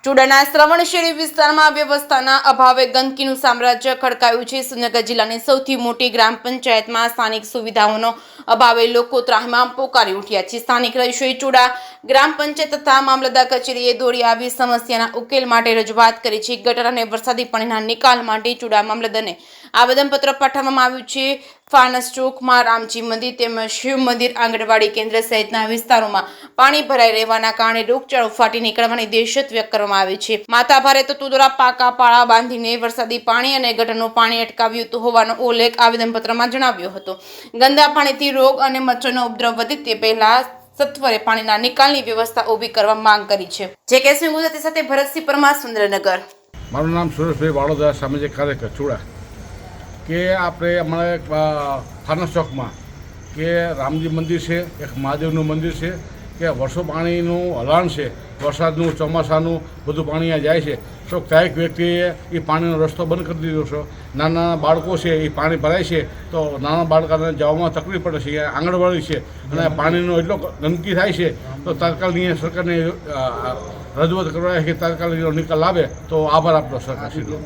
ચુડાના શ્રવણશેરી વિસ્તારમાં વ્યવસ્થાના અભાવે ગંદકીનું સામ્રાજ્ય ખડકાયું છે। સુરેન્દ્રનગર જિલ્લાની સૌથી મોટી ગ્રામ પંચાયતમાં સ્થાનિક સુવિધાઓનો અભાવે લોકો ત્રાહિમામ પોકારી ઉઠ્યા છે। સ્થાનિક રહીશોએ ચુડા ગ્રામ પંચાયત તથા મામલતદાર કચેરીએ દોડી આવી સમસ્યાના ઉકેલ માટે રજૂઆત કરી છે। ગટર અને વરસાદી પાણીના નિકાલ માટે ચુડા મામલતદારને આવેદનપત્ર પાઠવવામાં આવ્યું છે। ફાનસ ચોકમાં રામજી મંદિર તેમજ શિવ મંદિર, આંગણવાડી કેન્દ્ર સહિતના વિસ્તારોમાં પાણી ભરાઈ રહેવાના કારણે રોગચાળો ફાટી નીકળવાની દહેશત વ્યક્ત કરવામાં આવી છે। માથાભારે તત્વો દ્વારા પાકા પાળા બાંધીને વરસાદી પાણી અને ગટરનું પાણી અટકાવ્યું હોવાનો ઉલ્લેખ આવેદનપત્રમાં જણાવ્યો હતો। ગંદા પાણીથી રોગ અને મચ્છરનો ઉપદ્રવ વધે તે પહેલા સત્વરે પાણીના નિકાલની વ્યવસ્થા ઊભી કરવા માંગ કરી છે। જે કેસી ગુજરાતી સાથે ભરતસિંહ પરમાર, સુરેન્દ્રનગર। મારું નામ સુરેશભાઈ વાડોદરા, સામાજિક કાર્યકર ચુડા। કે આપણે અમારે ફાનસ ચોકમાં કે રામજી મંદિર છે, એક મહાદેવનું મંદિર છે કે વર્ષો પાણીનું હલાણ છે, વરસાદનું ચોમાસાનું બધું પાણી અહીંયા જાય છે। તો દરેક વ્યક્તિએ એ પાણીનો રસ્તો બંધ કરી દીધો છે। નાના બાળકો છે એ પાણી ભરાય છે તો નાના બાળકોને જવામાં તકલીફ પડે છે। આંગણવાડી છે અને પાણીનો એટલો ગંદકી થાય છે તો તાત્કાલિક સરકારને રજૂઆત કરવા કે તાત્કાલિક નિકાલ લાવે તો આભાર આપનો સરકારશ્રીનો।